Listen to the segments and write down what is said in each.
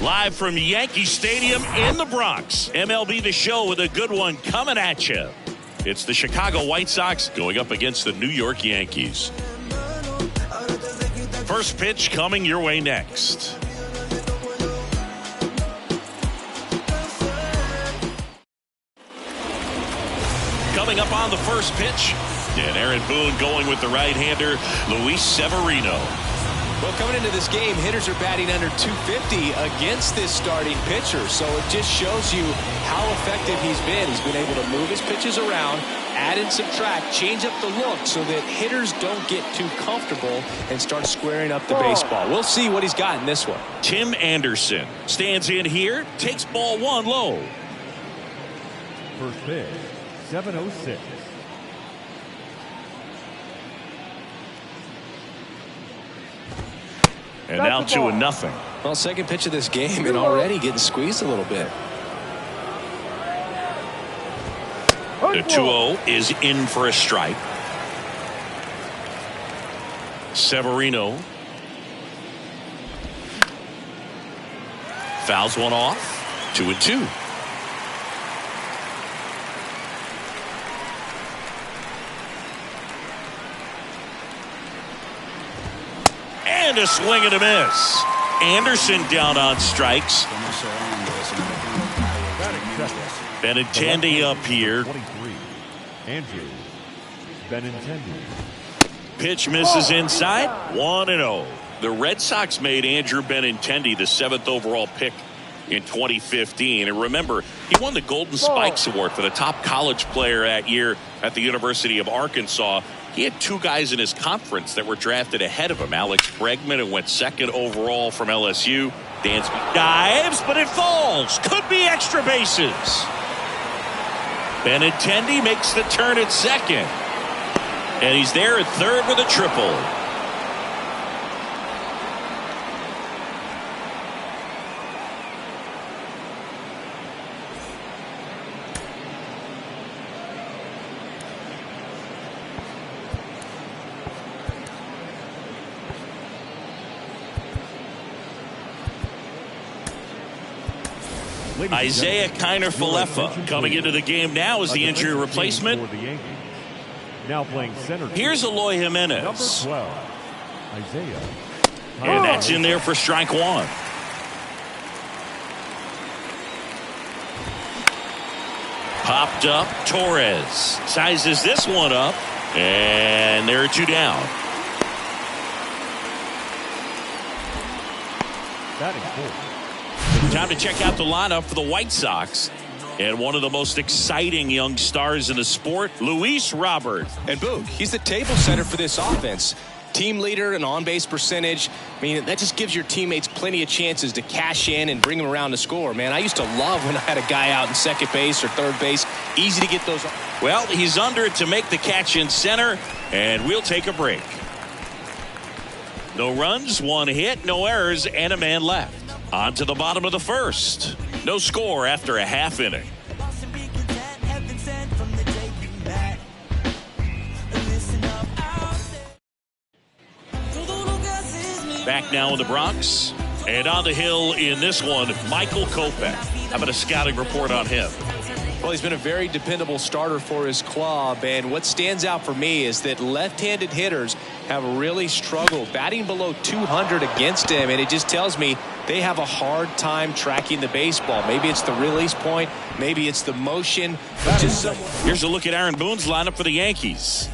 Live from Yankee Stadium in the Bronx, MLB The Show with a good one coming at you. It's the Chicago White Sox going up against the New York Yankees. First pitch coming your way next. Coming up on the first pitch, and Aaron Boone going with the right-hander, Luis Severino. Well, coming into this game, hitters are batting under 250 against this starting pitcher. So it just shows you how effective he's been. He's been able to move his pitches around, add and subtract, change up the look so that hitters don't get too comfortable and start squaring up the baseball. We'll see what he's got in this one. Tim Anderson stands in here, takes ball one low. First pitch, 7:06. And now 2-0. Well, second pitch of this game and already getting squeezed a little bit. The 2-0 is in for a strike. Severino fouls one off. 2-2. And a swing and a miss. Anderson down on strikes. Benintendi up here. 23. Andrew Benintendi. Pitch misses inside. 1-0. The Red Sox made Andrew Benintendi the 7th overall pick in 2015. And remember, he won the Golden Spikes Award for the top college player that year at the University of Arkansas. He had two guys in his conference that were drafted ahead of him. Alex Bregman, who went 2nd overall from LSU. Dansby dives, but it falls. Could be extra bases. Benintendi makes the turn at 2nd. And he's there at 3rd with a triple. Isaiah Kiner-Falefa coming into the game now as the injury replacement. Now playing center. Here's Eloy Jimenez. Number 12, Isaiah. And that's in there for strike one. Popped up. Torres sizes this one up. And there are 2 down. Batting fourth. Time to check out the lineup for the White Sox. And one of the most exciting young stars in the sport, Luis Robert. And Boog, he's the table setter for this offense. Team leader and on-base percentage. I mean, that just gives your teammates plenty of chances to cash in and bring them around to score. Man, I used to love when I had a guy out in second base or third base. Easy to get those. Well, he's under it to make the catch in center, and we'll take a break. No runs, 1 hit, no errors, and a man left. On to the bottom of the first. No score after a half inning. Back now in the Bronx. And on the hill in this one, Michael Kopech. How about a scouting report on him? Well, he's been a very dependable starter for his club, and what stands out for me is that left-handed hitters have really struggled batting below 200 against him, and it just tells me they have a hard time tracking the baseball. Maybe it's the release point, maybe it's the motion. Here's a look at Aaron Boone's lineup for the Yankees.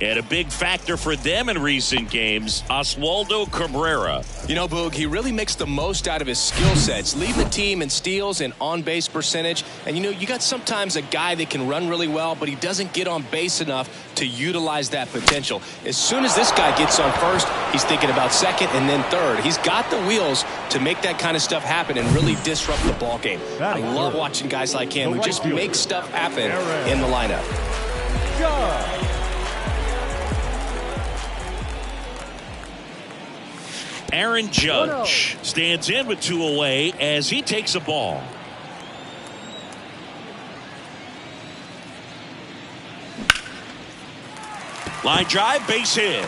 And a big factor for them in recent games, Oswaldo Cabrera. You know, Boog, he really makes the most out of his skill sets, leading the team in steals and on-base percentage. And, you know, you got sometimes a guy that can run really well, but he doesn't get on base enough to utilize that potential. As soon as this guy gets on first, he's thinking about second and then third. He's got the wheels to make that kind of stuff happen and really disrupt the ball game. I love watching guys like him who just make stuff happen in the lineup. Aaron Judge stands in with 2 away as he takes a ball. Line drive, base hit.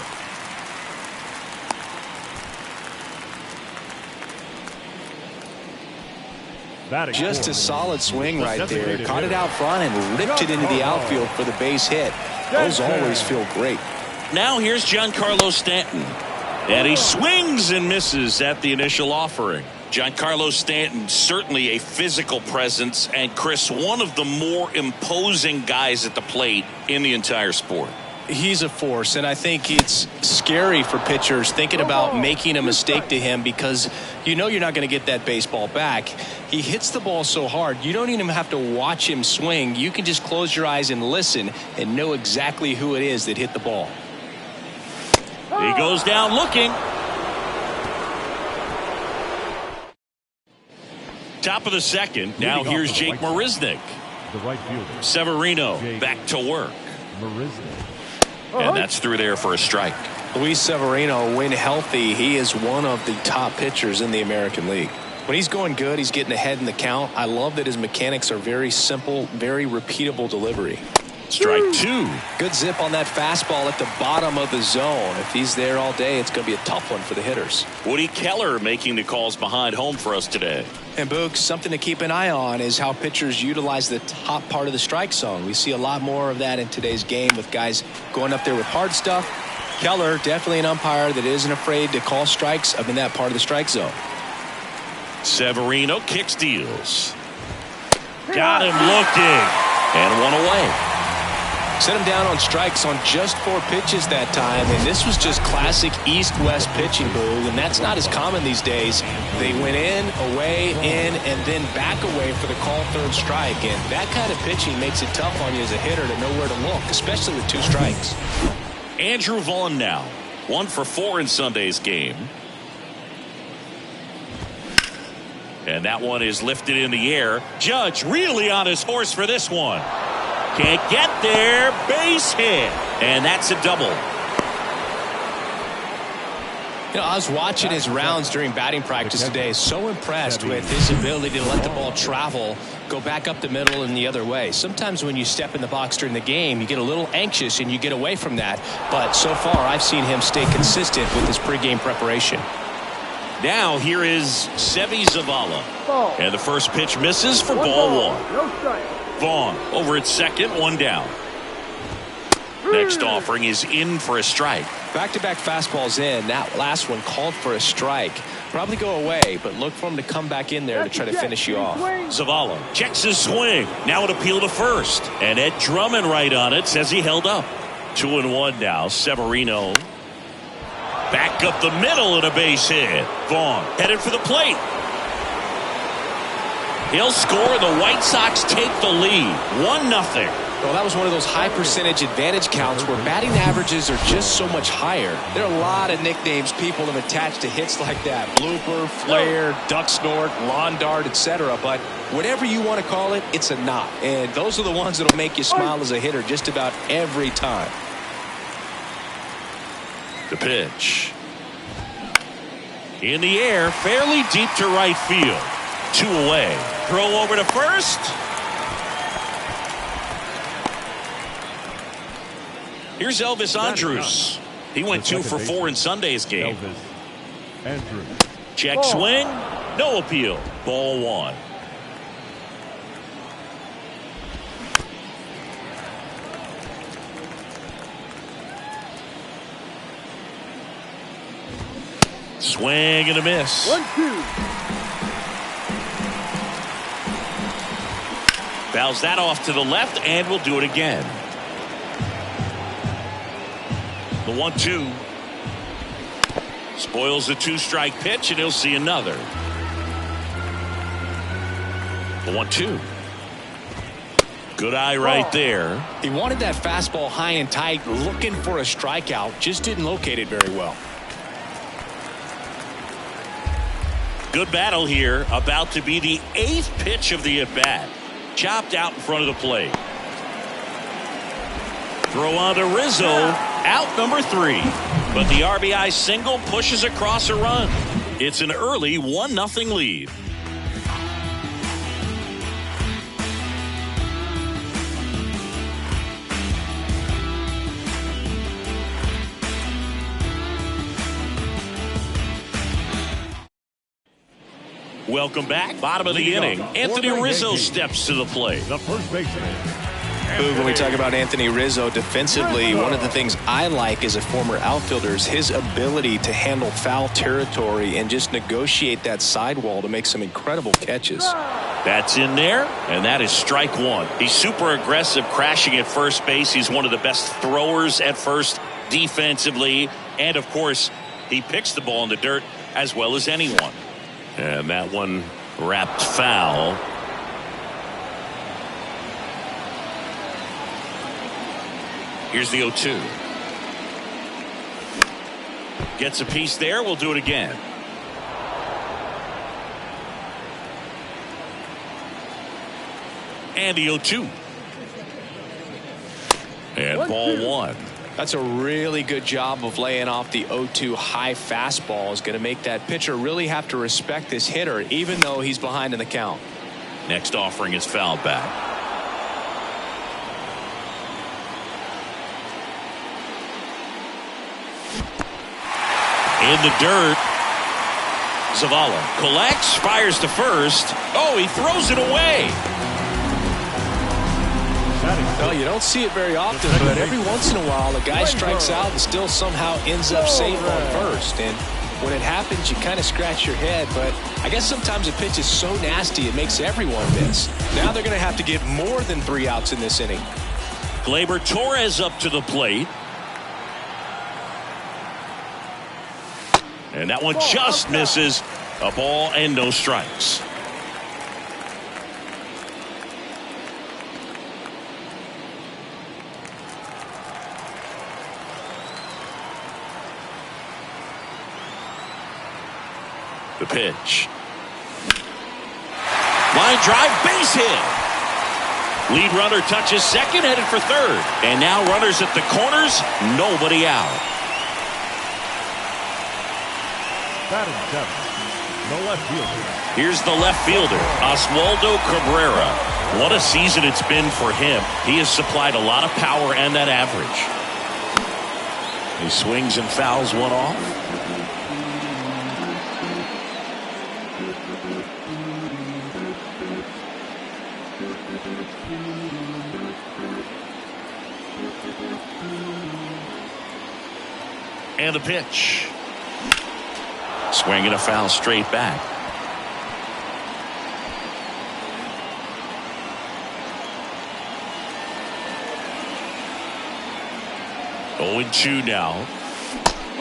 Batting Just a fourth. solid swing right there. Designated Caught it hitter. out front and ripped it into the outfield for the base hit. Those always feel great. Now here's Giancarlo Stanton. And he swings and misses at the initial offering. Giancarlo Stanton, certainly a physical presence, and Chris, one of the more imposing guys at the plate in the entire sport. He's a force, and I think it's scary for pitchers thinking about making a mistake to him because you know you're not going to get that baseball back. He hits the ball so hard, you don't even have to watch him swing. You can just close your eyes and listen and know exactly who it is that hit the ball. He goes down looking. Top of the second. Now here's Jake Marisnick. The right fielder. Severino Jake back to work. Marisnick. And that's through there for a strike. Luis Severino, when healthy, he is one of the top pitchers in the American League. When he's going good, he's getting ahead in the count. I love that his mechanics are very simple, very repeatable delivery. Strike two. Good zip on that fastball at the bottom of the zone. If he's there all day, it's going to be a tough one for the hitters. Woody Keller making the calls behind home for us today. And Boog, something to keep an eye on is how pitchers utilize the top part of the strike zone. We see a lot more of that in today's game with guys going up there with hard stuff. Keller, definitely an umpire that isn't afraid to call strikes up in that part of the strike zone. Severino kick steals. Got him looking. And one away. Set him down on strikes on just 4 pitches that time, and this was just classic East-West pitching, Boog, and that's not as common these days. They went in, away, in, and then back away for the call third strike, and that kind of pitching makes it tough on you as a hitter to know where to look, especially with 2 strikes. Andrew Vaughn now. 1 for 4 in Sunday's game. And that one is lifted in the air. Judge really on his horse for this one. Can't get there. Base hit. And that's a double. You know, I was watching his rounds during batting practice today. So impressed with his ability to let the ball travel, go back up the middle and the other way. Sometimes when you step in the box during the game, you get a little anxious and you get away from that. But so far, I've seen him stay consistent with his pregame preparation. Now here is Sevi Zavala. And the first pitch misses for ball 1. No strike. Vaughn over at second, 1 down. Next offering is in for a strike. Back-to-back fastballs in. That last one called for a strike. Probably go away, but look for him to come back in there to try to finish you off. Zavala checks his swing. Now an appeal to first. And Ed Drummond right on it says he held up. 2-1 now. Severino back up the middle and a base hit. Vaughn headed for the plate. He'll score. The White Sox take the lead. 1-0. Well, that was one of those high percentage advantage counts where batting averages are just so much higher. There are a lot of nicknames people have attached to hits like that. Blooper, flare, duck snort, lawn dart, etc. But whatever you want to call it, it's a knot. And those are the ones that'll make you smile as a hitter just about every time. The pitch. In the air, fairly deep to right field. 2 away. Throw over to first. Here's Elvis Andrus. He went 2 for 4 in Sunday's game. Elvis Andrus. Check swing. No appeal. Ball 1. Swing and a miss. 1-2. Fouls that off to the left, and we'll do it again. The 1-2. Spoils the 2-strike pitch, and he'll see another. The 1-2. Good eye right there. He wanted that fastball high and tight, looking for a strikeout. Just didn't locate it very well. Good battle here. About to be the 8th pitch of the at-bat. Chopped out in front of the plate. Throw on to Rizzo. Out number 3. But the RBI single pushes across a run. It's an early 1-0 lead. Welcome back. Bottom of the inning. Anthony Rizzo steps to the plate. The first baseman. When we talk about Anthony Rizzo defensively, one of the things I like as a former outfielder is his ability to handle foul territory and just negotiate that sidewall to make some incredible catches. That's in there, and that is strike one. He's super aggressive, crashing at first base. He's one of the best throwers at first defensively, and of course, he picks the ball in the dirt as well as anyone. And that one wrapped foul. Here's the 0-2. Gets a piece there. We'll do it again. And the 0-2. And ball one. That's a really good job of laying off the 0-2 high fastball. Is going to make that pitcher really have to respect this hitter, even though he's behind in the count. Next offering is fouled back. In the dirt. Zavala collects, fires to first. Oh, he throws it away. Well, you don't see it very often, but every once in a while a guy strikes out and still somehow ends up safe on first. And when it happens, you kind of scratch your head. But I guess sometimes a pitch is so nasty it makes everyone miss. Now they're going to have to get more than 3 outs in this inning. Gleyber Torres up to the plate. And that one just misses. A ball and no strikes. The pitch. Line drive, base hit. Lead runner touches second, headed for third. And now runners at the corners, nobody out. Batting seventh, the left fielder. Here's the left fielder, Oswaldo Cabrera. What a season it's been for him. He has supplied a lot of power and that average. He swings and fouls one off. And the pitch. Swinging a foul straight back. Oh, 0-2 now.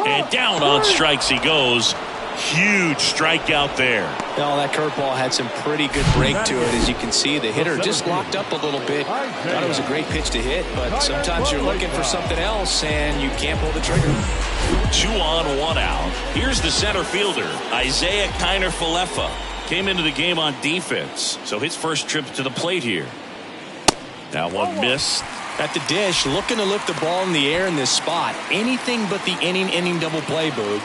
And down on strikes he goes. Huge strikeout there. Well, that curveball had some pretty good break to it. As you can see, the hitter just locked up a little bit. Thought it was a great pitch to hit, but sometimes you're looking for something else and you can't pull the trigger. 2 on, 1 out. Here's the center fielder, Isaiah Kiner-Falefa. Came into the game on defense, so his first trip to the plate here. That one missed. At the dish, looking to lift the ball in the air in this spot. Anything but the inning double play, Boog.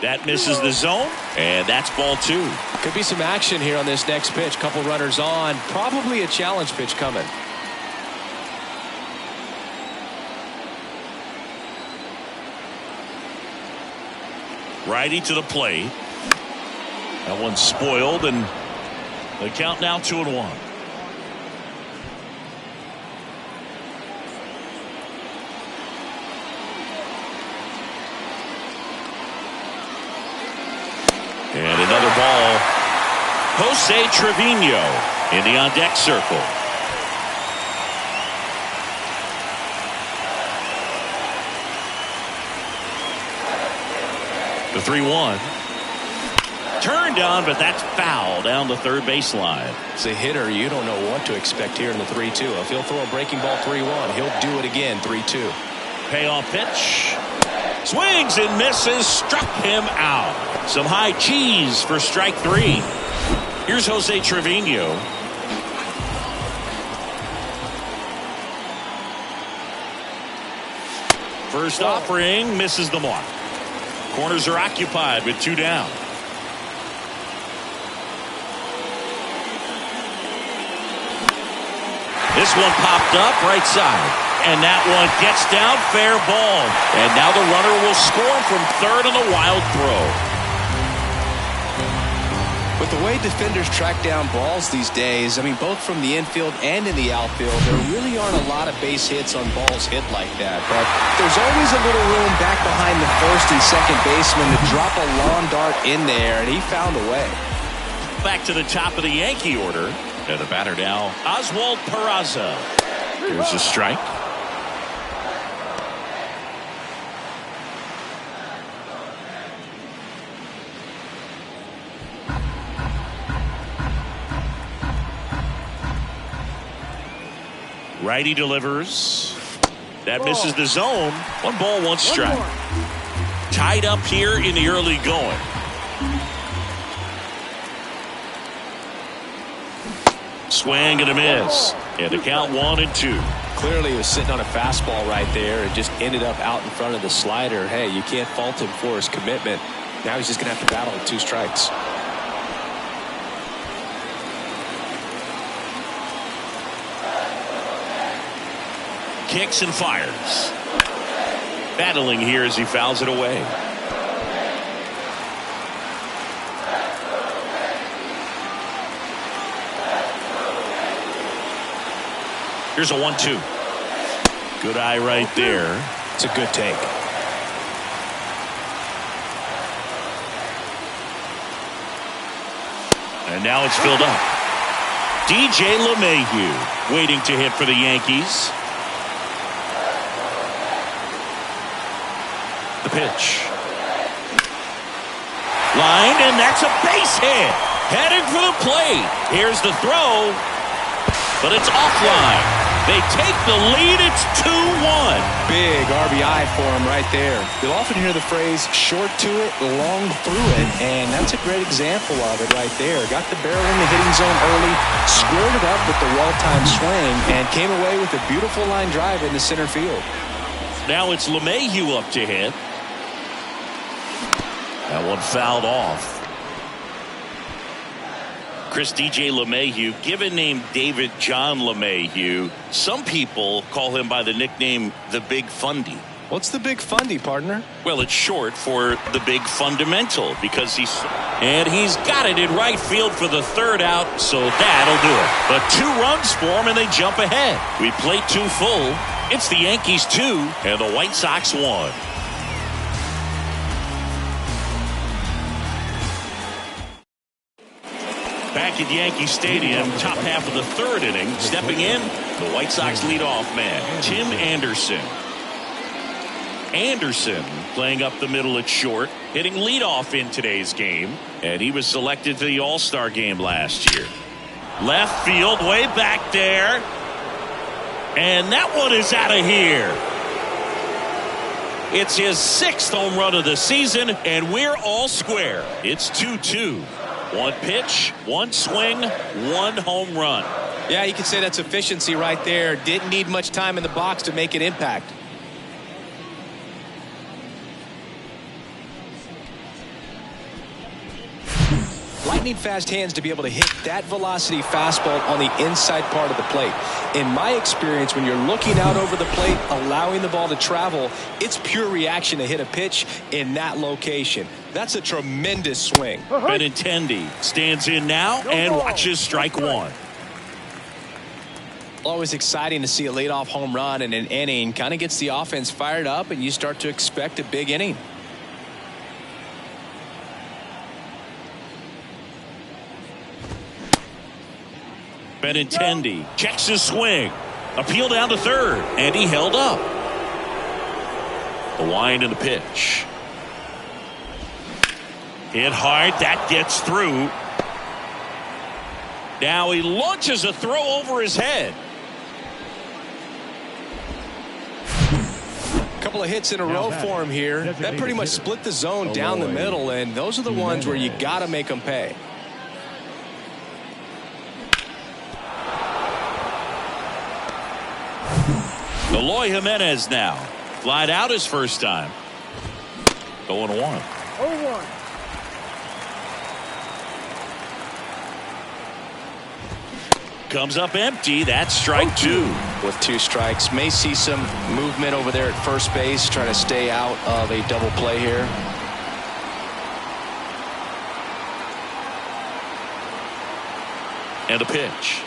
That misses the zone, and that's ball 2. Could be some action here on this next pitch. Couple runners on. Probably a challenge pitch coming. Righty to the plate. That one's spoiled, and the count now 2-1. And another ball. Jose Trevino in the on-deck circle. The 3-1. Turned on, but that's foul down the third baseline. As a hitter, you don't know what to expect here in the 3-2. If he'll throw a breaking ball 3-1, he'll do it again 3-2. Payoff pitch. Swings and misses. Struck him out. Some high cheese for strike 3. Here's Jose Trevino. First offering misses the mark. Corners are occupied with 2 down. This one popped up right side. and that one gets down, fair ball. And now the runner will score from third on the wild throw. With the way defenders track down balls these days, I mean, both from the infield and in the outfield, there really aren't a lot of base hits on balls hit like that. But there's always a little room back behind the first and second baseman to drop a lawn dart in there, and he found a way. Back to the top of the Yankee order. And the batter now, Oswald Peraza. Here's a strike. Righty delivers. That misses the zone. 1 ball, 1 strike. Tied up here in the early going. Swing and a miss. And the count 1-2. Clearly he was sitting on a fastball right there and just ended up out in front of the slider. Hey, you can't fault him for his commitment. Now he's just going to have to battle with 2 strikes. Kicks and fires. Battling here as he fouls it away. Here's a 1-2. Good eye right there. It's a good take. And now it's filled up. DJ LeMahieu waiting to hit for the Yankees. The pitch. Line, and that's a base hit. Headed for the plate. Here's the throw, but it's offline. They take the lead. It's 2-1. Big RBI for him right there. You'll often hear the phrase short to it, long through it, and that's a great example of it right there. Got the barrel in the hitting zone early, squared it up with the well-timed swing, and came away with a beautiful line drive into center field. Now it's LeMahieu up to hit. That one fouled off. Chris, DJ LeMahieu, given name David John LeMahieu. Some people call him by the nickname the Big Fundy. What's the Big Fundy, partner? Well, it's short for the Big Fundamental because he's got it in right field for the third out, so that'll do it. But 2 runs for him and they jump ahead. We play 2 full. It's the Yankees 2 and the White Sox 1. Back at Yankee Stadium, top half of the 3rd inning. Stepping in, the White Sox leadoff man, Tim Anderson. Anderson playing up the middle at short, hitting leadoff in today's game, and he was selected to the All-Star game last year. Left field, way back there, and that one is out of here. It's his 6th home run of the season, and we're all square. It's 2-2. 1 pitch, 1 swing, 1 home run. Yeah, you can say that's efficiency right there. Didn't need much time in the box to make an impact. Lightning fast hands to be able to hit that velocity fastball on the inside part of the plate. In my experience, when you're looking out over the plate, allowing the ball to travel, it's pure reaction to hit a pitch in that location. That's a tremendous swing. Benintendi stands in now and watches strike 1. Always exciting to see a leadoff home run in an inning. Kind of gets the offense fired up, and you start to expect a big inning. Benintendi checks his swing. Appeal down to third, and he held up. The wind and the pitch. Hit hard, that gets through. Now he launches a throw over his head. Couple of hits in a row for him here. That pretty much split the zone down the middle, and those are the ones where you got to make them pay. Eloy Jimenez now. Flied out his first time. 0-1. 0-1. Comes up empty. That's strike 2. With 2 strikes, may see some movement over there at first base, trying to stay out of a double play here. And a pitch.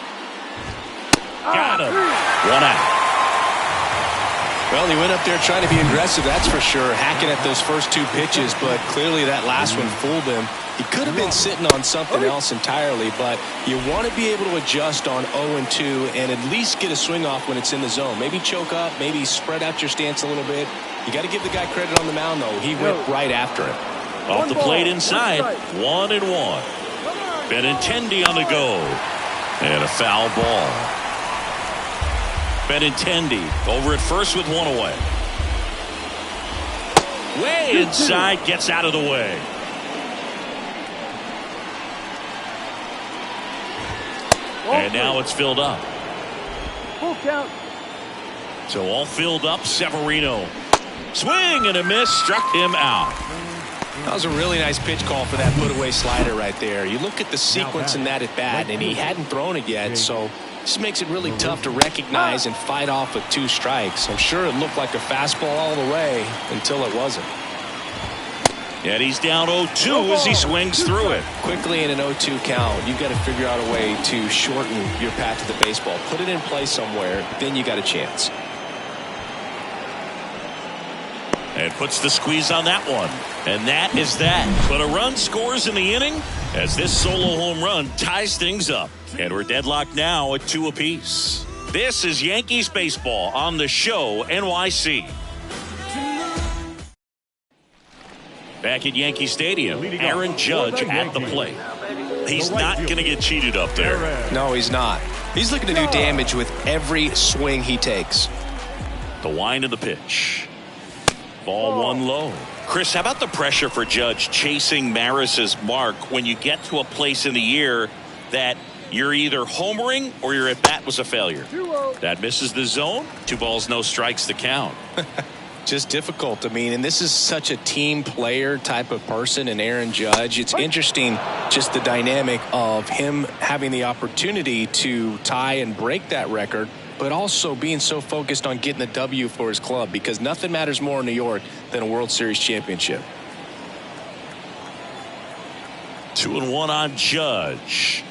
Got him. 1 out. Well, he went up there trying to be aggressive, that's for sure, hacking at those first 2 pitches, but clearly that last one fooled him. He could have been sitting on something else entirely, but you want to be able to adjust on 0-2 and at least get a swing off when it's in the zone. Maybe choke up, maybe spread out your stance a little bit. You got to give the guy credit on the mound, though. He went right after it. Off the plate inside, 1-1. Benintendi on the go. And a foul ball. Benintendi over at first with 1 away. Way inside, gets out of the way. And now it's filled up. Full count. So all filled up. Severino. Swing and a miss. Struck him out. That was a really nice pitch call for that put-away slider right there. You look at the sequence in that at-bat, and he hadn't thrown it yet, so this makes it really tough to recognize and fight off with 2 strikes. I'm sure it looked like a fastball all the way until it wasn't. And he's down 0-2 as he swings through it. Quickly in an 0-2 count, you've got to figure out a way to shorten your path to the baseball. Put it in play somewhere, then you got a chance. And puts the squeeze on that one. And that is that. But a run scores in the inning as this solo home run ties things up. And we're deadlocked now at 2 apiece. This is Yankees baseball on the show NYC. Back at Yankee Stadium, Aaron Judge at the plate. He's not going to get cheated up there. No, he's not. He's looking to do damage with every swing he takes. The wind of the pitch. Ball 1 low. Chris, how about the pressure for Judge chasing Maris's mark when you get to a place in the year that you're either homering or your at bat was a failure? That misses the zone. 2 balls, no strikes to count. Just difficult. I mean, and this is such a team player type of person in Aaron Judge. It's interesting just the dynamic of him having the opportunity to tie and break that record, but also being so focused on getting the W for his club, because nothing matters more in New York than a World Series championship. 2-1 on Judge.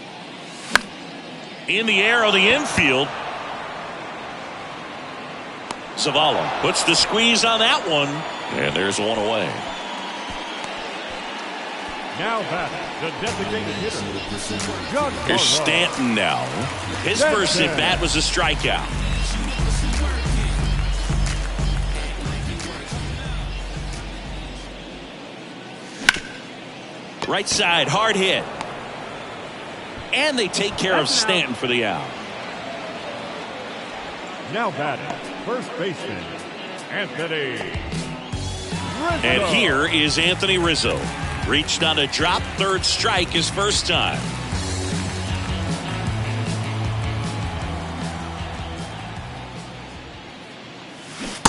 In the air on the infield. Zavala puts the squeeze on that one. And there's 1 away. Now back, the designated hitter. Here's Stanton now. His first at bat was a strikeout. Right side, hard hit. And they take care of Stanton for the out. Now batting, first baseman, Anthony Rizzo. And here is Anthony Rizzo. Reached on a drop, 3rd strike his first time.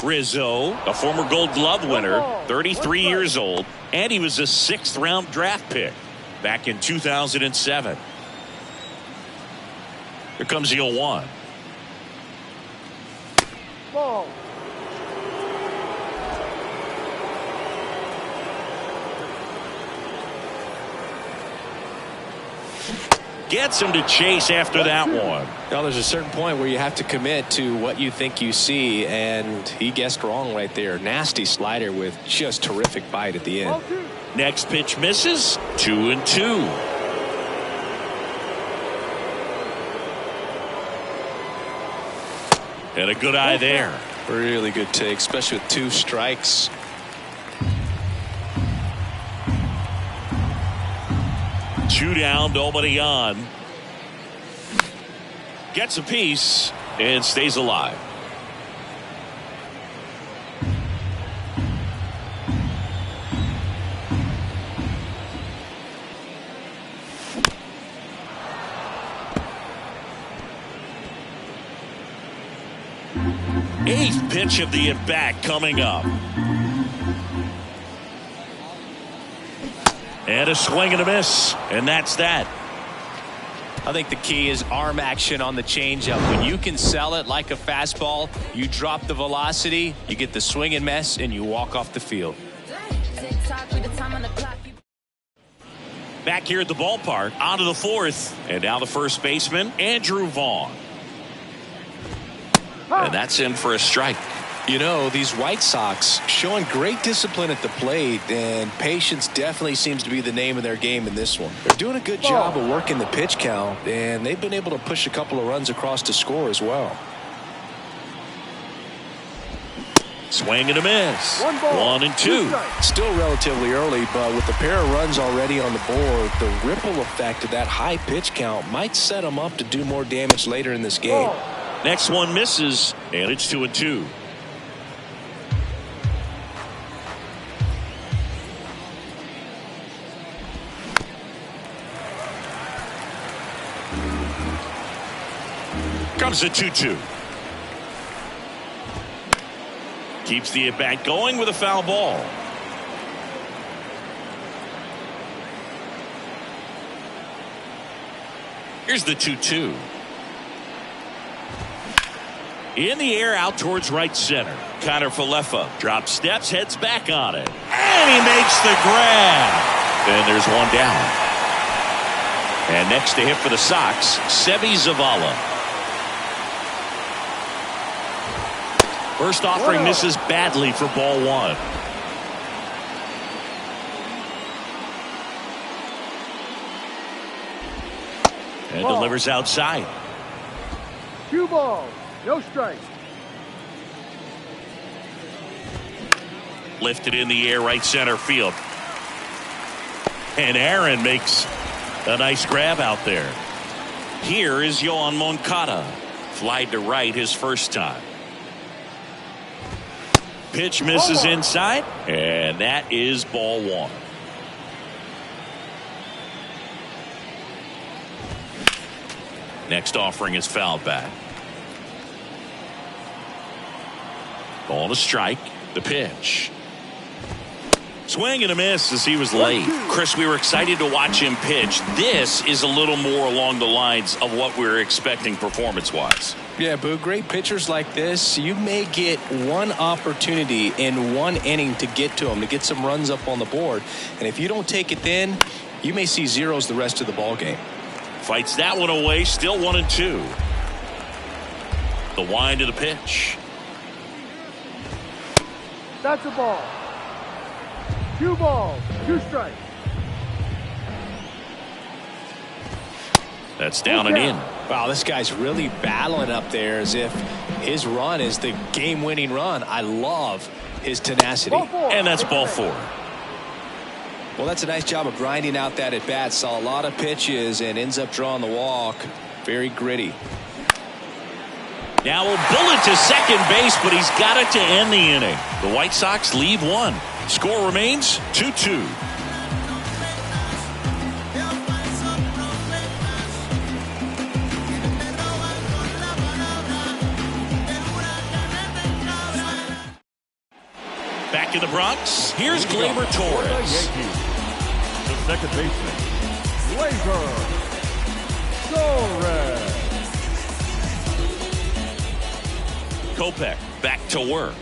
Rizzo, a former Gold Glove winner, 33 years old, and he was a 6th-round draft pick back in 2007. Here comes the 0-1. Ball. Gets him to chase after that one. Now, there's a certain point where you have to commit to what you think you see, and he guessed wrong right there. Nasty slider with just terrific bite at the end. Next pitch misses. 2-2. And a good eye there. Really good take, especially with 2 strikes. Two down, nobody on. Gets a piece and stays alive. Eighth pitch of the at-bat coming up. And a swing and a miss. And that's that. I think the key is arm action on the changeup. When you can sell it like a fastball, you drop the velocity, you get the swing and miss, and you walk off the field. Back here at the ballpark, on to the fourth. And now the first baseman, Andrew Vaughn. And that's in for a strike. You know, these White Sox showing great discipline at the plate, and patience definitely seems to be the name of their game in this one. They're doing a good job of working the pitch count, and they've been able to push a couple of runs across to score as well. Swing and a miss. 1-2. Still relatively early, but with a pair of runs already on the board, the ripple effect of that high pitch count might set them up to do more damage later in this game. Next one misses, and it's 2-2. Comes a 2-2. Keeps the at-bat going with a foul ball. Here's the 2-2. In the air out towards right center. Connor Falefa drops steps, heads back on it. And he makes the grab. And there's one down. And next to hit for the Sox, Seby Zavala. First offering misses badly for ball one. And delivers outside. 2 balls, no strike. Lifted in the air right center field. And Aaron makes a nice grab out there. Here is Yoan Moncada. Flied to right his first time. Pitch misses inside, and that is ball one. Next offering is fouled back. Ball to strike. The pitch. Swing and a miss as he was late. Chris, we were excited to watch him pitch. This is a little more along the lines of what we were expecting performance-wise. Yeah, Boo, great pitchers like this, you may get one opportunity in one inning to get to them, to get some runs up on the board. And if you don't take it then, you may see zeros the rest of the ball game. Fights that one away, still 1-2. The wind of the pitch. That's a ball. 2 balls, 2 strikes. That's down and in. Wow, this guy's really battling up there as if his run is the game-winning run. I love his tenacity. And that's ball 4. Well, that's a nice job of grinding out that at-bat. Saw a lot of pitches and ends up drawing the walk. Very gritty. Now a bullet to second base, but he's got it to end the inning. The White Sox lead 1. Score remains 2-2. Back in the Bronx, here's Gleyber Torres. Yankees. The second baseman, Gleyber Torres. Kopech back to work.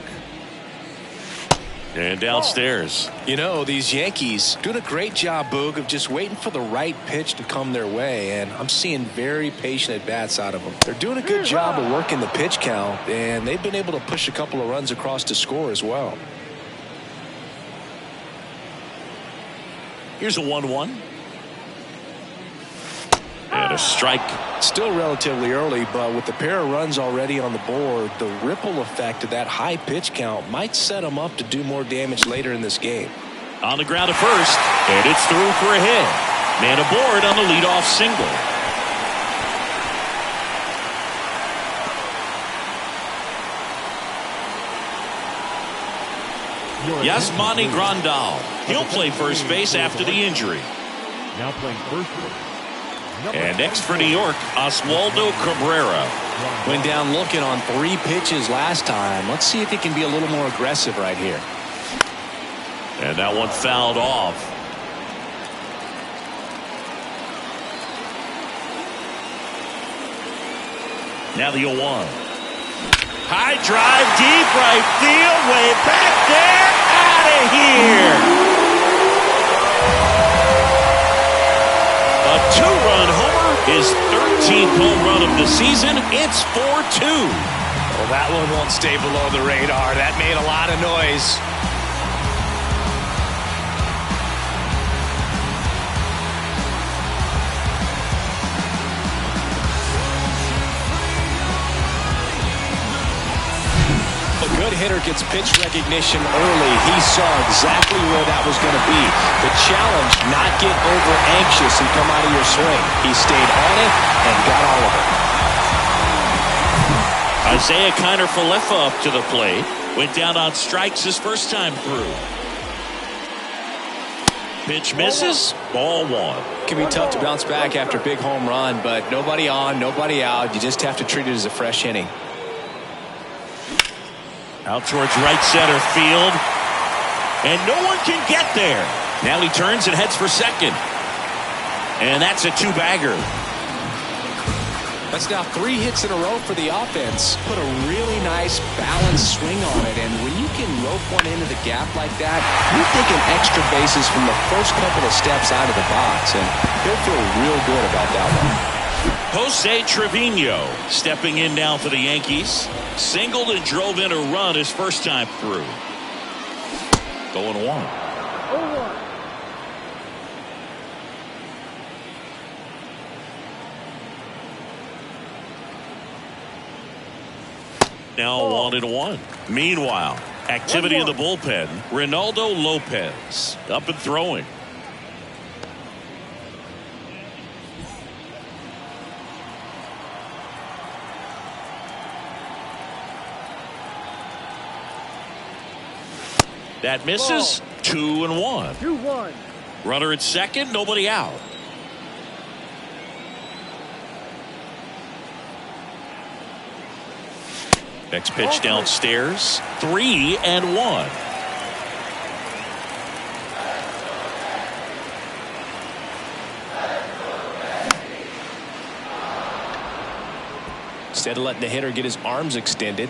And downstairs. You know, these Yankees doing a great job, Boog, of just waiting for the right pitch to come their way, and I'm seeing very patient at-bats out of them. They're doing a good job of working the pitch count, and they've been able to push a couple of runs across to score as well. Here's a 1-1. And a strike. Still relatively early, but with the pair of runs already on the board, the ripple effect of that high pitch count might set them up to do more damage later in this game. On the ground at first, and it's through for a hit. Man aboard on the leadoff single. Yasmani Grandal. He'll play first base after the injury. Now playing first base. And next for New York, Oswaldo Cabrera. Went down looking on 3 pitches last time. Let's see if he can be a little more aggressive right here. And that one fouled off. Now the 0-1. High drive, deep right field, way back there, out of here. A 2-run homer, his 13th home run of the season. It's 4-2. Well, that one won't stay below the radar. That made a lot of noise. Good hitter gets pitch recognition early. He saw exactly where that was going to be. The challenge, not get over anxious and come out of your swing. He stayed on it and got all of it. Isaiah Kiner-Falefa up to the plate. Went down on strikes his first time through. Pitch misses. Ball 1. It can be tough to bounce back after a big home run, but nobody on, nobody out. You just have to treat it as a fresh inning. Out towards right center field. And no one can get there. Now he turns and heads for second. And that's a 2-bagger. That's now 3 hits in a row for the offense. Put a really nice balanced swing on it. And when you can rope one into the gap like that, you're thinking extra bases from the first couple of steps out of the box. And he'll feel real good about that one. Jose Trevino stepping in now for the Yankees. Singled and drove in a run his first time through. Going 1. 0-1. Now 1-1. Meanwhile, activity in the bullpen. Reynaldo Lopez up and throwing. That misses. 2-1. 2-1. Runner at second, nobody out. Next pitch downstairs. 3-1. Instead of letting the hitter get his arms extended,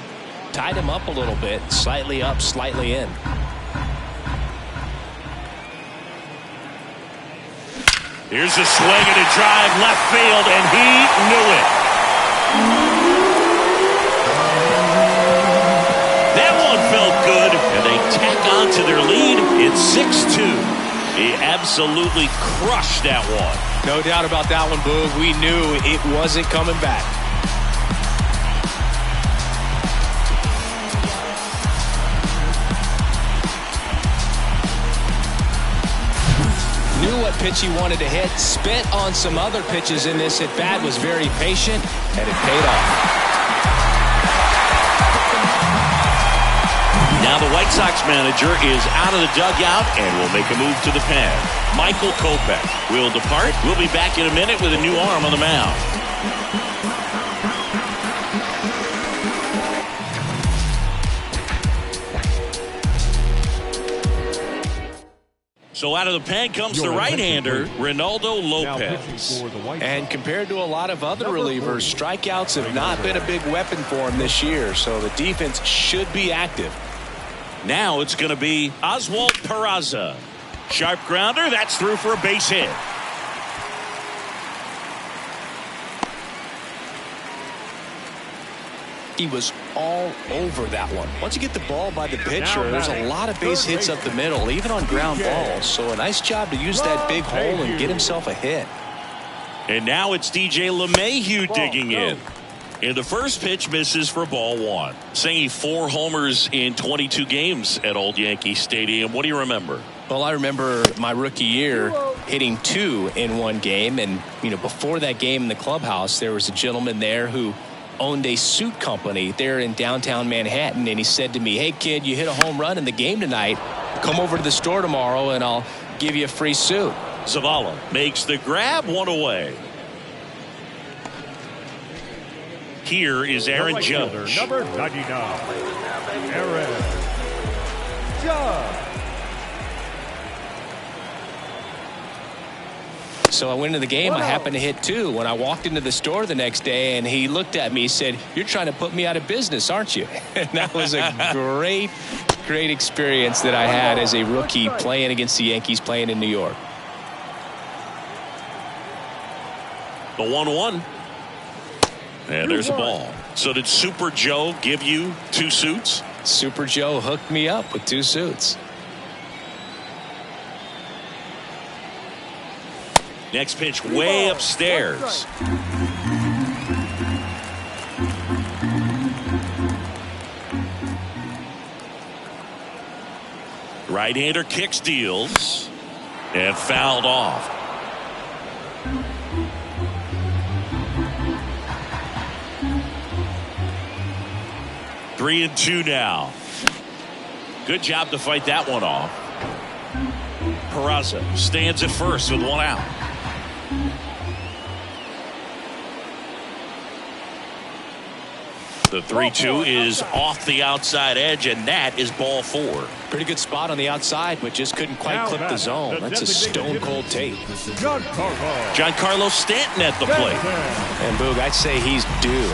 tied him up a little bit, slightly up, slightly in. Here's a swing and a drive left field, and he knew it. That one felt good, and they tack on to their lead. It's 6-2. He absolutely crushed that one. No doubt about that one, Boog. We knew it wasn't coming back. Knew what pitch he wanted to hit, spent on some other pitches in this at bat, was very patient, and it paid off. Now the White Sox manager is out of the dugout and will make a move to the pen. Michael Kopech will depart. We'll be back in a minute with a new arm on the mound. So out of the pen comes the right-hander, Reynaldo Lopez. And compared to a lot of other relievers, strikeouts have not been a big weapon for him this year, so the defense should be active. Now it's going to be Oswald Peraza. Sharp grounder, that's through for a base hit. He was all over that one. Once you get the ball by the pitcher, there's a lot of base hits up the middle, even on ground balls. So a nice job to use that big hole and get himself a hit. And now it's DJ LeMahieu digging in. And the first pitch misses for ball 1. Saying 4 homers in 22 games at Old Yankee Stadium. What do you remember? Well, I remember my rookie year hitting 2 in one game. And, you know, before that game in the clubhouse, there was a gentleman there who owned a suit company there in downtown Manhattan, and he said to me, "Hey kid, you hit a home run in the game tonight. Come over to the store tomorrow and I'll give you a free suit." Zavala makes the grab, 1 away. Here is Aaron Judge. Number 99, Aaron Judge. So I went into the game. I happened to hit 2. When I walked into the store the next day, and he looked at me, he said, "You're trying to put me out of business, aren't you?" And that was a great experience that I had as a rookie playing against the Yankees, playing in New York. The 1-1. And there's a ball. So did Super Joe give you 2 suits? Super Joe hooked me up with 2 suits. Next pitch way upstairs. Right-hander kicks, deals, and fouled off. Three and 2 now. Good job to fight that one off. Peraza stands at first with 1 out. The 3-2 is off the outside edge, and that is ball 4. Pretty good spot on the outside, but just couldn't quite clip the zone. That's a stone-cold tape. Giancarlo Stanton at the plate. And Boog, I'd say he's due.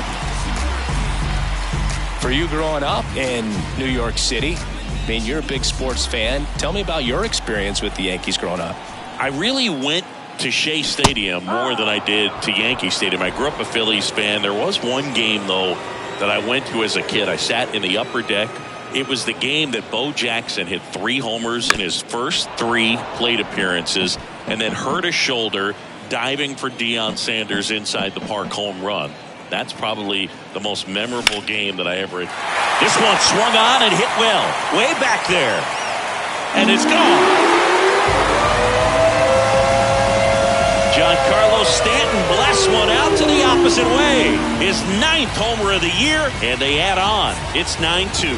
For you growing up in New York City, I mean, you're a big sports fan. Tell me about your experience with the Yankees growing up. I really went to Shea Stadium more than I did to Yankee Stadium. I grew up a Phillies fan. There was one game, though, that I went to as a kid. I sat in the upper deck. It was the game that Bo Jackson hit 3 homers in his first 3 plate appearances and then hurt a shoulder diving for Deion Sanders inside the park home run. That's probably the most memorable game that I ever had. This one swung on and hit well. Way back there. And it's gone. Giancarlo Stanton blasts one out to the opposite way. His 9th homer of the year, and they add on. It's 9-2.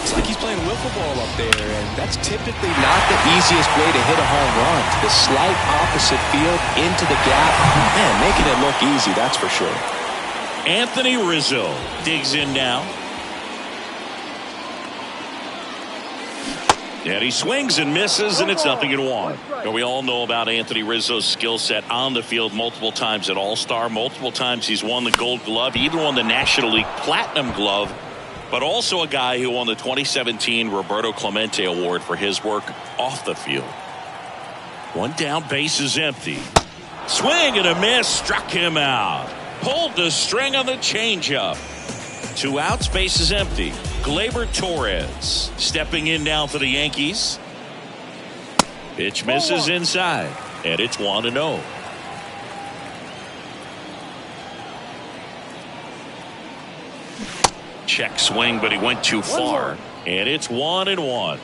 It's like he's playing wiffle ball up there, and that's typically not the easiest way to hit a home run. To the slight opposite field, into the gap. Man, making it look easy, that's for sure. Anthony Rizzo digs in now. And he swings and misses, and it's 0-1. And we all know about Anthony Rizzo's skill set on the field. Multiple times at All-Star. Multiple times he's won the Gold Glove. He even won the National League Platinum Glove. But also a guy who won the 2017 Roberto Clemente Award for his work off the field. 1 down, base is empty. Swing and a miss, struck him out. Pulled the string on the changeup. 2 outs, base is empty. Gleyber Torres stepping in now for the Yankees. Pitch misses inside, and it's 1-0. Check swing, but he went too far, and it's 1-1.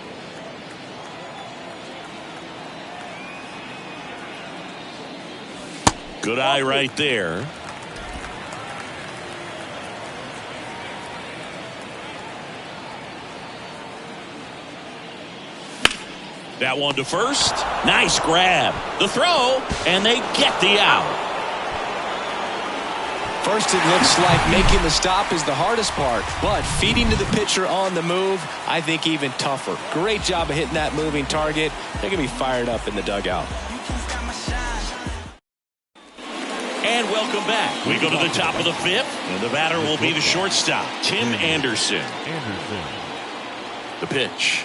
Good eye right there. That one to first. Nice grab. The throw, and they get the out. First, it looks like making the stop is the hardest part, but feeding to the pitcher on the move, I think even tougher. Great job of hitting that moving target. They're going to be fired up in the dugout. And welcome back. We go to the top of the 5th, and the batter will be the shortstop, Tim Anderson. The pitch.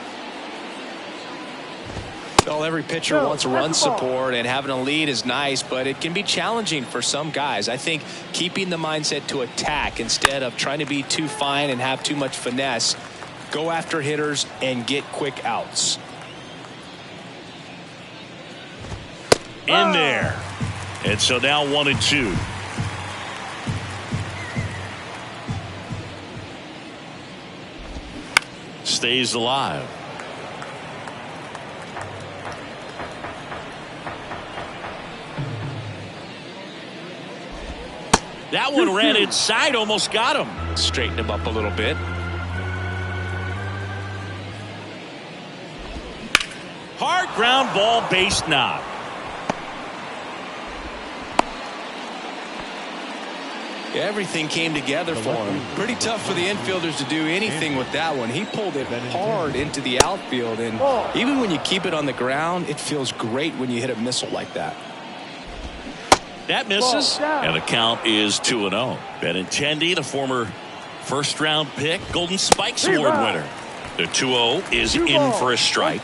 Well, every pitcher wants run support, and having a lead is nice, but it can be challenging for some guys. I think keeping the mindset to attack instead of trying to be too fine and have too much finesse, go after hitters and get quick outs. In there. And so now 1-2. Stays alive. That one ran inside, almost got him. Straighten him up a little bit. Hard ground ball, base knock. Everything came together for him. Pretty tough for the infielders to do anything with that one. He pulled it hard into the outfield, and even when you keep it on the ground, it feels great when you hit a missile like that. That misses, and the count is 2-0. Benintendi, the former first-round pick, Golden Spikes Award winner. The 2-0 is in for a strike.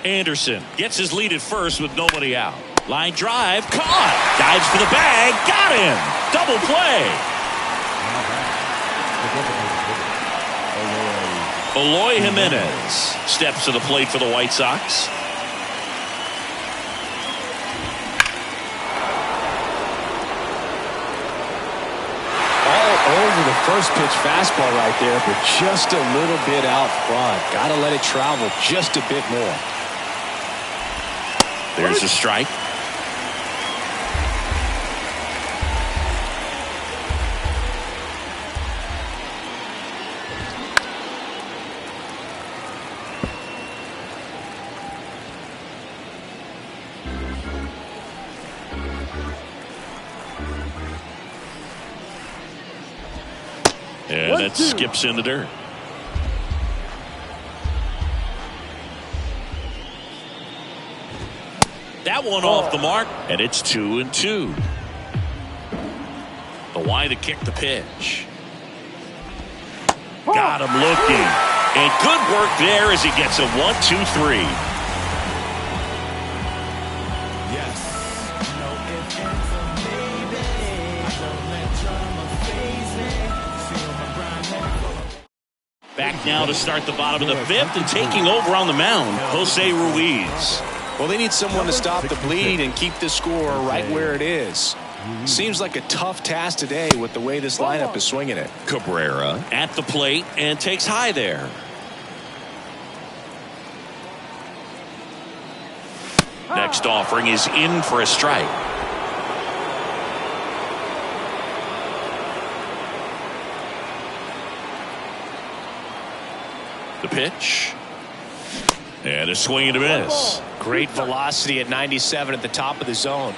Anderson gets his lead at first with nobody out. Line drive, caught. Dives for the bag, got him. Double play. Eloy Jimenez steps to the plate for the White Sox. All over the first pitch fastball right there, but just a little bit out front. Got to let it travel just a bit more. There's a strike. And that skips in the dirt. That one off the mark, and it's 2-2. The Y to kick the pitch. Got him looking. And good work there as he gets a 1-2-3. Back now to start the bottom of the fifth, and taking over on the mound, Jose Ruiz. Well, they need someone to stop the bleed and keep the score right where it is. Seems like a tough task today with the way this lineup is swinging it. Cabrera at the plate and takes high there. Next offering is in for a strike. The pitch. And a swing and a miss. Great velocity at 97 at the top of the zone.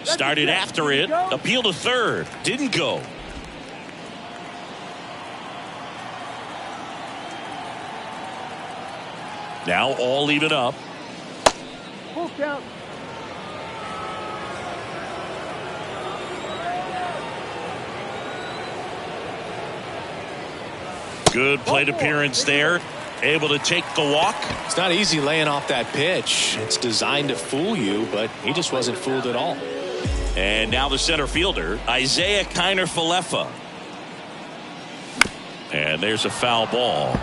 Started after it. Appeal to third. Didn't go. Now all even up. Full count. Good plate appearance there. Able to take the walk. It's not easy laying off that pitch. It's designed to fool you, but he just wasn't fooled at all. And now the center fielder, Isaiah Kiner-Falefa. And there's a foul ball.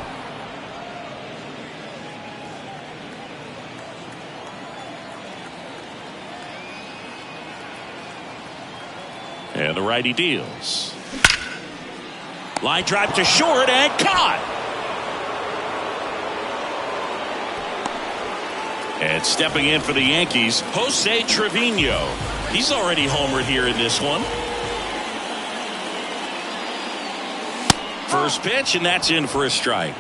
And the righty deals. Line drive to short and caught. And stepping in for the Yankees, Jose Trevino. He's already homered here in this one. First pitch, and that's in for a strike.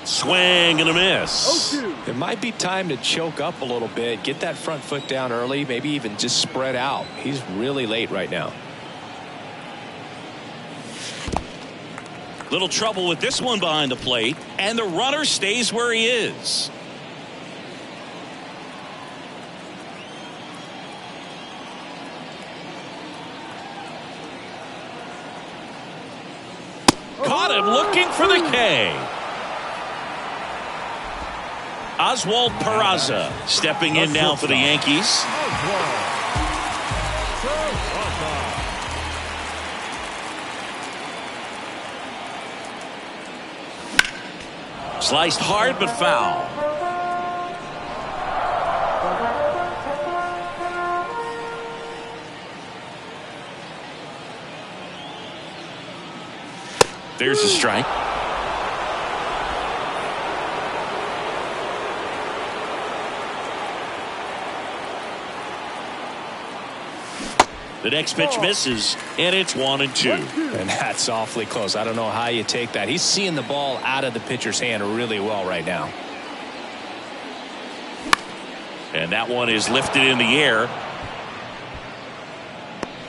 Swing and a miss. It might be time to choke up a little bit, get that front foot down early, maybe even just spread out. He's really late right now. Little trouble with this one behind the plate, and the runner stays where he is. Caught him looking for the K. Oswald Peraza stepping in now for the Yankees. Sliced hard but foul. There's a strike. The next pitch misses, and it's 1-2. And that's awfully close. I don't know how you take that. He's seeing the ball out of the pitcher's hand really well right now. And that one is lifted in the air.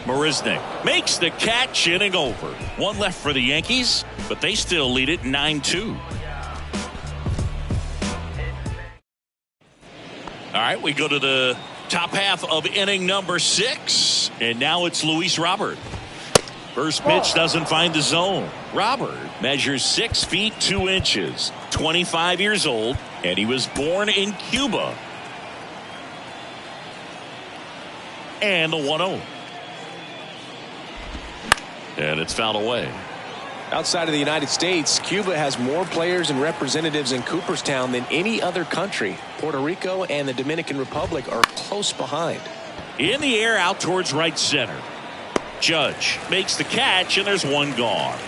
Marisnik makes the catch, inning over. One left for the Yankees, but they still lead it 9-2. All right, we go to the top half of inning number 6, and now it's Luis Robert. First pitch doesn't find the zone. Robert measures 6 feet 2 inches, 25 years old, and he was born in Cuba. And the 1-0. And it's fouled away. Outside of the United States, Cuba has more players and representatives in Cooperstown than any other country. Puerto Rico and the Dominican Republic are close behind. In the air, out towards right center. Judge makes the catch, and there's one gone.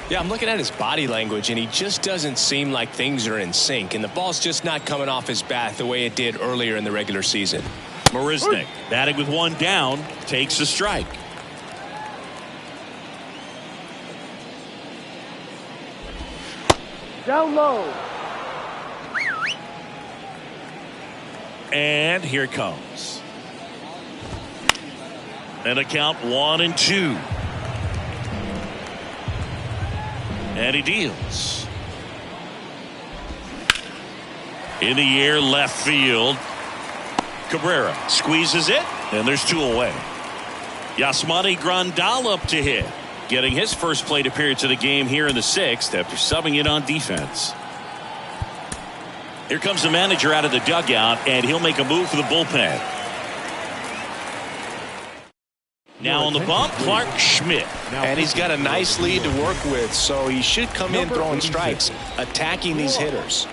Yeah, I'm looking at his body language, and he just doesn't seem like things are in sync, and the ball's just not coming off his bat the way it did earlier in the regular season. Marisnik, batting with one down, takes a strike. Down low. And here it comes. And a count 1-2. And he deals. In the air, left field. Cabrera squeezes it, and there's 2 away. Yasmani Grandal up to hit, getting his first plate appearance of the game here in the 6th after subbing in on defense. Here comes the manager out of the dugout, and he'll make a move for the bullpen. Now on the bump, Clark Schmidt. And he's got a nice lead to work with, so he should come in throwing strikes, attacking these hitters.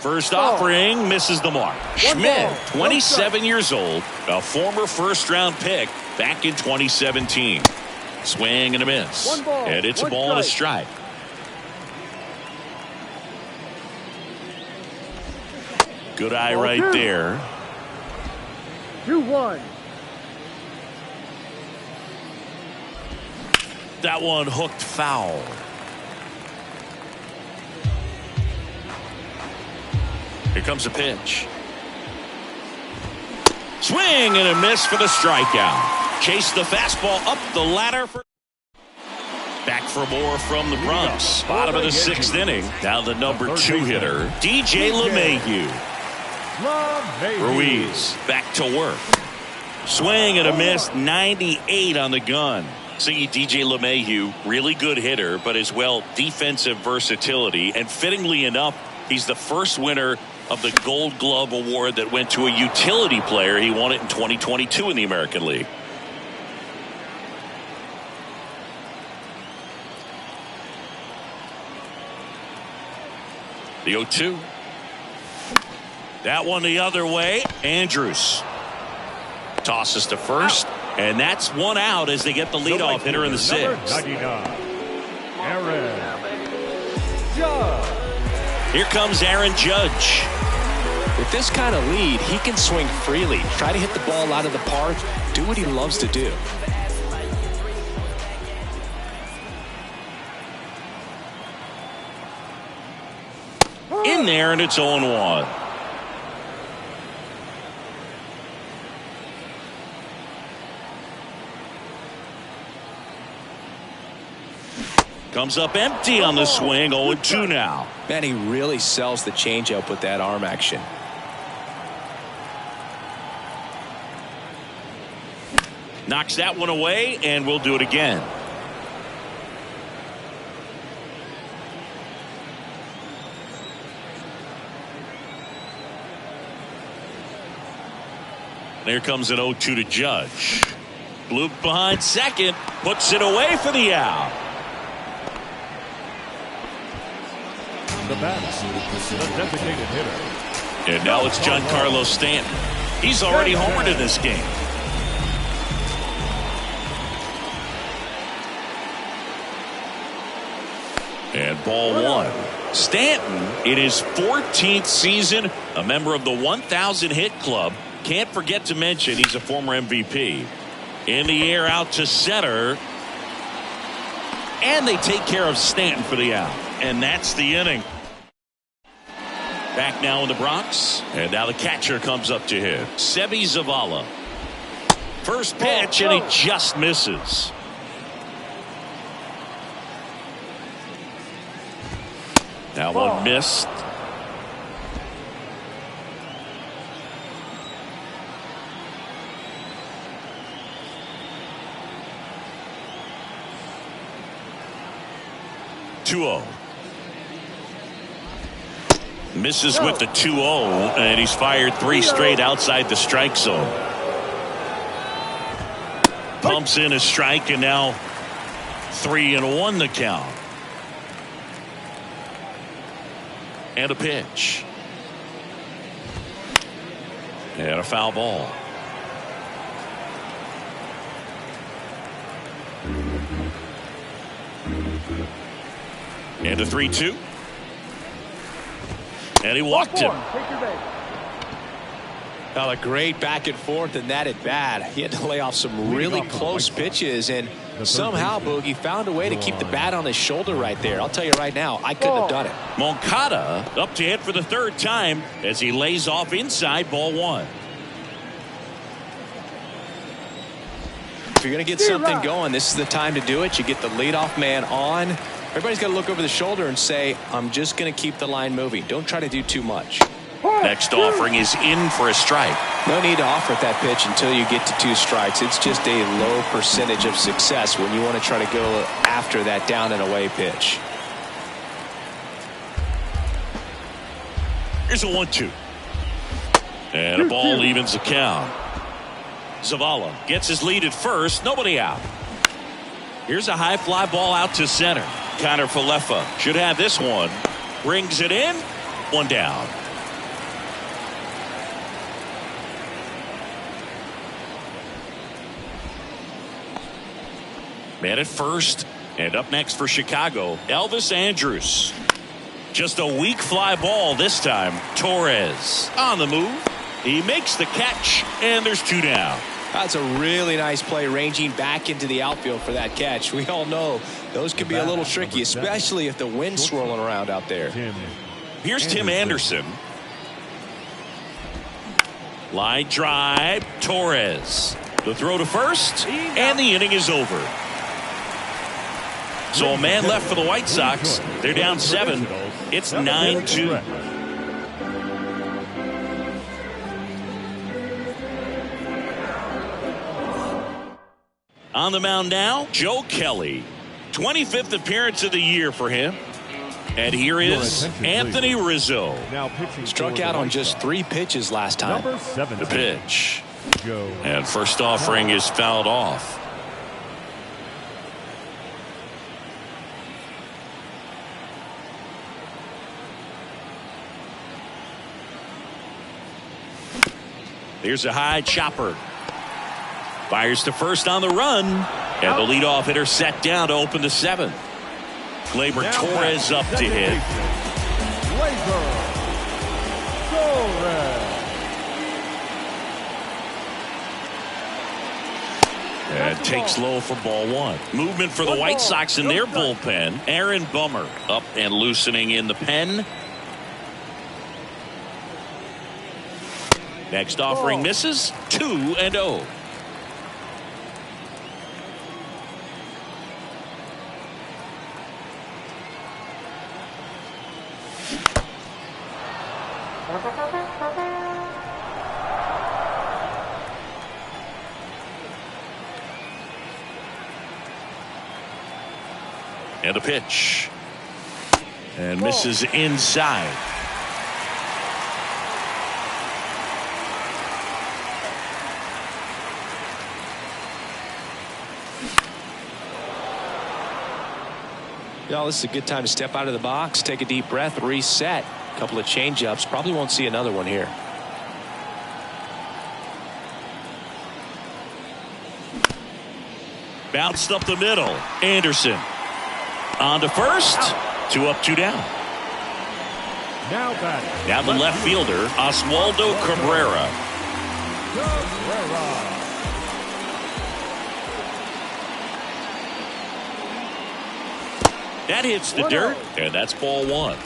First offering misses the mark. Schmidt, 27 years old, a former first-round pick back in 2017. Swing and a miss. And it's a ball and a strike. Good eye right there. 2-1. That one hooked foul. Here comes a pitch. Swing and a miss for the strikeout. Chase the fastball up the ladder. Back for more from the Bronx. Bottom of the 6th inning. Now the number 2 hitter, DJ LeMahieu. Ruiz back to work. Swing and a miss, 98 on the gun. See, DJ LeMahieu, really good hitter, but as well defensive versatility. And fittingly enough, he's the first winner of the Gold Glove Award that went to a utility player. He won it in 2022 in the American League. The 0-2. That one the other way. Andrews tosses to first, and that's one out as they get the leadoff hitter in the 6th. Here comes Aaron Judge. With this kind of lead, he can swing freely, try to hit the ball out of the park, do what he loves to do. In there, and it's 0-1. Comes up empty on the swing. 0-2 now. Man, he really sells the changeup with that arm action. Knocks that one away, and we'll do it again. There comes an 0-2 to Judge. Bloop behind second, puts it away for the out. The batter, the designated hitter. And now it's Giancarlo Stanton. He's already homered in this game. And ball 1. Stanton, in his 14th season, a member of the 1,000 hit club, Can't forget to mention he's a former MVP. In the air out to center. And they take care of Stanton for the out. And that's the inning. Back now in the Bronx. And now the catcher comes up to hit. Seby Zavala. First pitch, and he just misses. That one missed. Two-0. Misses with the 2-0, and he's fired 3 straight outside the strike zone. Pumps in a strike, and now 3-1 the count. And a pitch. And a foul ball. And a 3-2. And he walked him. Well, a great back and forth in that at bat. He had to lay off some really close pitches, and somehow Boogie found a way to keep the bat on his shoulder right there. I'll tell you right now, I couldn't have done it. Moncada up to hit for the 3rd time as he lays off inside, ball 1. If you're going to get something going, this is the time to do it. You get the leadoff man on. Everybody's got to look over the shoulder and say, I'm just going to keep the line moving. Don't try to do too much. Next offering is in for a strike. No need to offer that pitch until you get to 2 strikes. It's just a low percentage of success when you want to try to go after that down and away pitch. Here's a 1-2. And a ball evens the count. Zavala gets his lead at first. Nobody out. Here's a high fly ball out to center. Connor Falefa should have this one. Brings it in. 1 down. Man at first. And up next for Chicago, Elvis Andrus. Just a weak fly ball this time. Torres on the move. He makes the catch, and there's 2 down. That's a really nice play, ranging back into the outfield for that catch. We all know those can be a little tricky, especially if the wind's swirling around out there. Here's Tim Anderson. Line drive. Torres. The throw to first, and the inning is over. So a man left for the White Sox. They're down 7. It's 9-2. On the mound now, Joe Kelly. 25th appearance of the year for him. And here is Anthony Rizzo. Struck out on just 3 pitches last time. The pitch. And first offering is fouled off. Here's a high chopper. Fires to first on the run. And the leadoff hitter set down to open the 7th. Gleyber Torres up to hit. And takes low for ball 1. Movement for the White Sox in their bullpen. Aaron Bummer up and loosening in the pen. Next offering misses. 2-0. And a pitch. And misses inside. Well, this is a good time to step out of the box, take a deep breath, reset. A couple of change-ups. Probably won't see another one here. Bounced up the middle. Anderson on to first. 2 up, 2 down. Now batting. Now the left fielder, Oswaldo Cabrera. Cabrera. That hits the dirt, and that's ball one.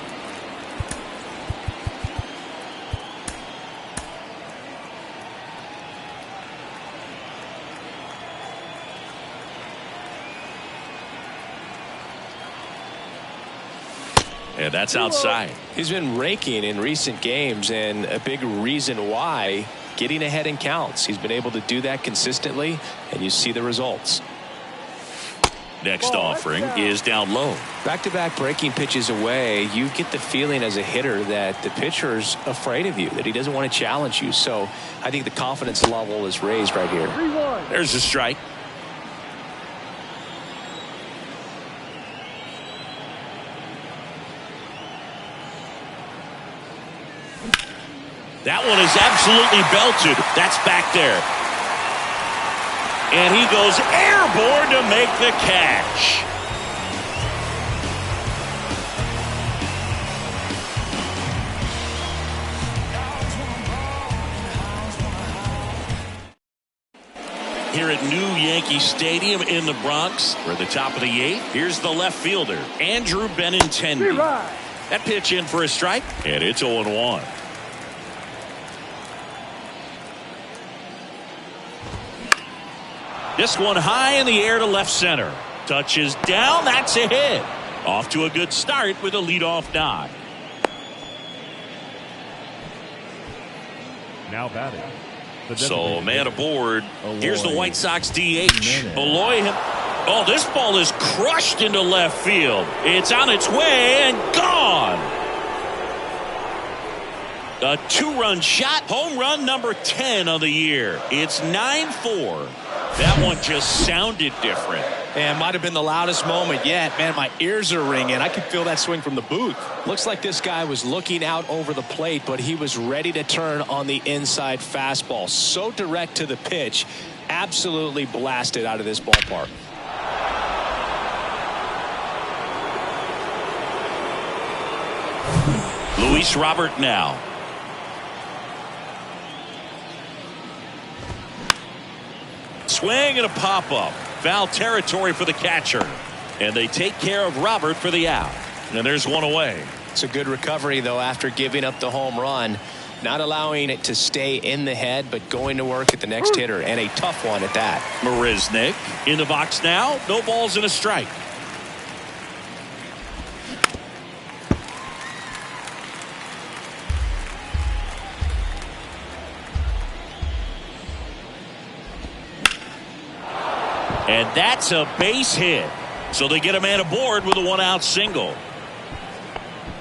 And that's outside. He's been raking in recent games, and a big reason why, getting ahead in counts. He's been able to do that consistently, and you see the results. Next offering is down low. Back-to-back breaking pitches away, you get the feeling as a hitter that the pitcher's afraid of you, that he doesn't want to challenge you. So I think the confidence level is raised right here. There's a strike. That one is absolutely belted. That's back there. And he goes airborne to make the catch. Here at New Yankee Stadium in the Bronx, we're at the top of the eighth. Here's the left fielder, Andrew Benintendi. That pitch in for a strike, and it's 0-1. This one high in the air to left center. Touches down. That's a hit. Off to a good start with a leadoff nod. Now batting. So man aboard. Here's the White Sox DH. Eloy. Oh, this ball is crushed into left field. It's on its way and gone. A two-run shot. Home run number 10 of the year. It's 9-4. That one just sounded different. And might have been the loudest moment yet. Man, my ears are ringing. I could feel that swing from the booth. Looks like this guy was looking out over the plate, but he was ready to turn on the inside fastball. So direct to the pitch. Absolutely blasted out of this ballpark. Luis Robert now. Swing and a pop-up. Foul territory for the catcher. And they take care of Robert for the out. And there's one away. It's a good recovery, though, after giving up the home run. Not allowing it to stay in the head, but going to work at the next hitter. And a tough one at that. Marisnick in the box now. No balls and a strike. And that's a base hit. So they get a man aboard with a one-out single.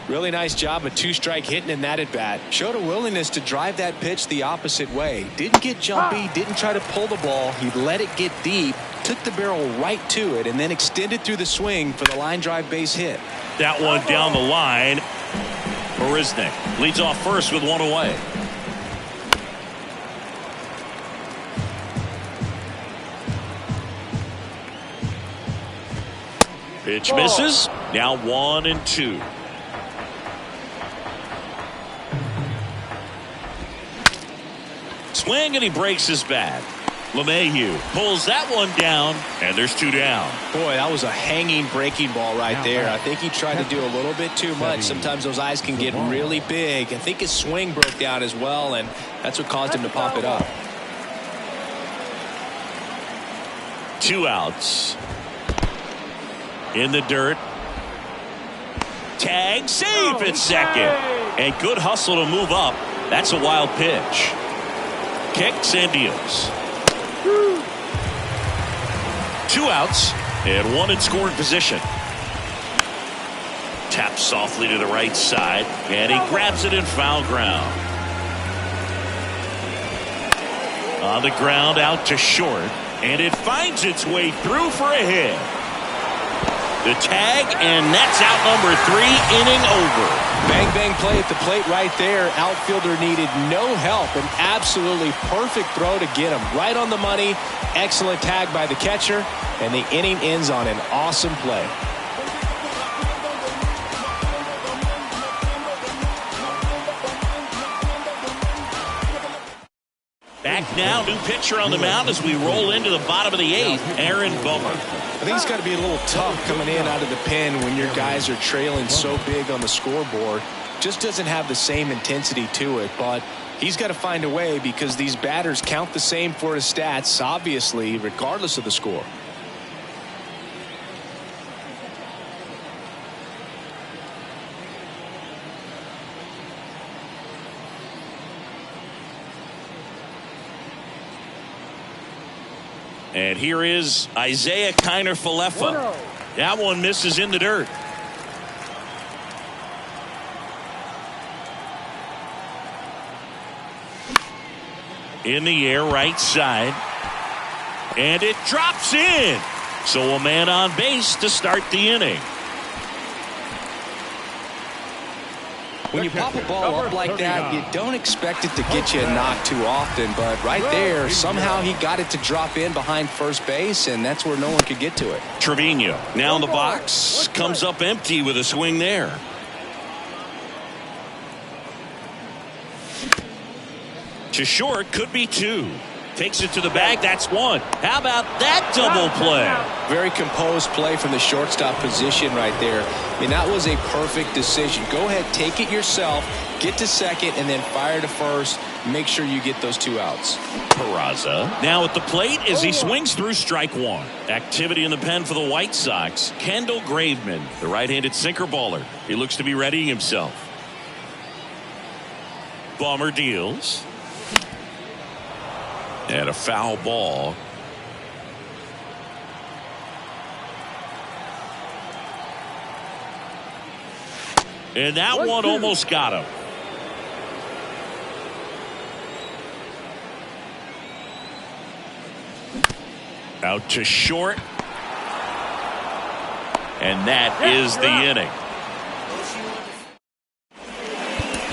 Really nice job, a two-strike hitting in that at-bat. Showed a willingness to drive that pitch the opposite way. Didn't get jumpy, didn't try to pull the ball. He let it get deep, took the barrel right to it, and then extended through the swing for the line drive base hit. That one down the line. Marisnick leads off first with one away. Pitch misses. Now 1-2. Swing and he breaks his bat. LeMahieu pulls that one down, and there's two down. Boy, that was a hanging breaking ball right there. I think he tried to do a little bit too much. Sometimes those eyes can get really big. I think his swing broke down as well, and that's what caused him to pop it up. 2 outs. In the dirt. Tag, save at second. And good hustle to move up. That's a wild pitch. Kicks and deals. 2 outs and one in scoring position. Taps softly to the right side, and he grabs it in foul ground. On the ground, out to short, and it finds its way through for a hit. The tag, and that's out number 3, inning over. Bang, bang play at the plate right there. Outfielder needed no help. An absolutely perfect throw to get him. Right on the money. Excellent tag by the catcher. And the inning ends on an awesome play. Back now, new pitcher on the mound as we roll into the bottom of the 8th, Aaron Bummer. I think it's got to be a little tough coming in out of the pen when your guys are trailing so big on the scoreboard. Just doesn't have the same intensity to it, but he's got to find a way because these batters count the same for his stats, obviously, regardless of the score. And here is Isaiah Kiner-Falefa. That one misses in the dirt. In the air, right side. And it drops in. So a man on base to start the inning. When you pop a ball up like that, you don't expect it to get you a knock too often. But right there, somehow he got it to drop in behind first base, and that's where no one could get to it. Trevino now in the box. Comes up empty with a swing there. To short, could be 2. Takes it to the bag. That's 1. How about that double play? Very composed play from the shortstop position right there. I mean, that was a perfect decision. Go ahead, take it yourself, get to second, and then fire to first. Make sure you get those 2 outs. Peraza now at the plate as he swings through strike 1. Activity in the pen for the White Sox. Kendall Graveman, the right-handed sinker baller. He looks to be readying himself. Bummer deals. And a foul ball. And that one almost got him. Out to short. And that is the inning.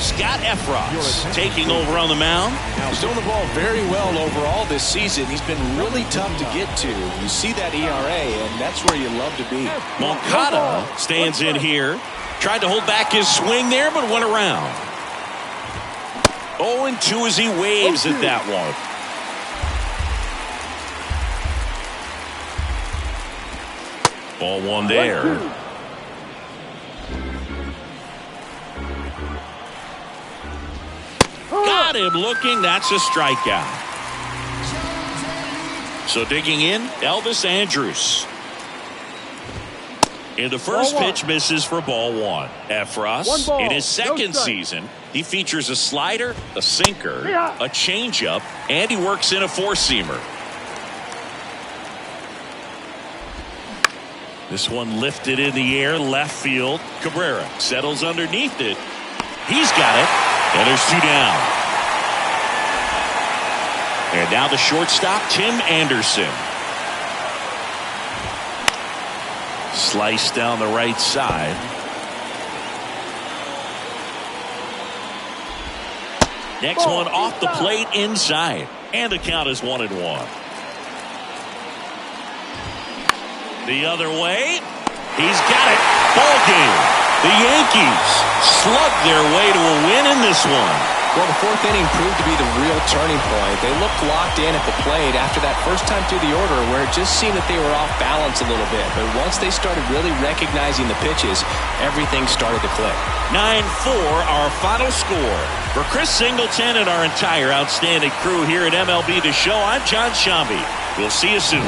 Scott Efros taking over on the mound. He's doing the ball very well overall this season. He's been really tough to get to. You see that ERA, and that's where you love to be. Moncada stands in here. Tried to hold back his swing there, but went around. 0-2 as he waves at that one. Ball 1 there. Got him looking. That's a strikeout. So digging in, Elvis Andrus. In the first pitch, misses for ball 1. Efros, in his second season, he features a slider, a sinker, a changeup, and he works in a 4-seamer. This one lifted in the air, left field. Cabrera settles underneath it. He's got it, and there's 2 down. And now the shortstop, Tim Anderson. Slice down the right side. Next one off the plate inside. And the count is 1-1. The other way. He's got it. Ball game. The Yankees slug their way to a win in this one. Well, the 4th inning proved to be the real turning point. They looked locked in at the plate after that first time through the order where it just seemed that they were off balance a little bit. But once they started really recognizing the pitches, everything started to click. 9-4 our final score. For Chris Singleton and our entire outstanding crew here at MLB The Show, I'm John Shambi. We'll see you soon.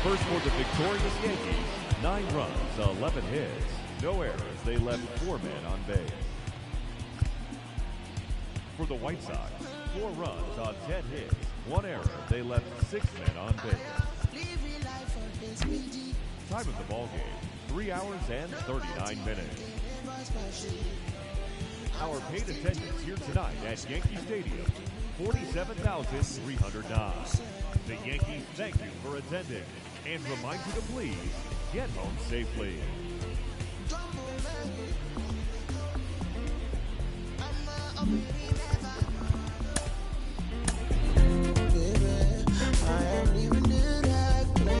First for the victorious Yankees, 9 runs, 11 hits, no errors. They left 4 men on base. For the White Sox, 4 runs on 10 hits, 1 error. They left 6 men on base. Time of the ball game, 3 hours and 39 minutes. Our paid attendance here tonight at Yankee Stadium, 47,309. The Yankees thank you for attending and remind you to please get home safely.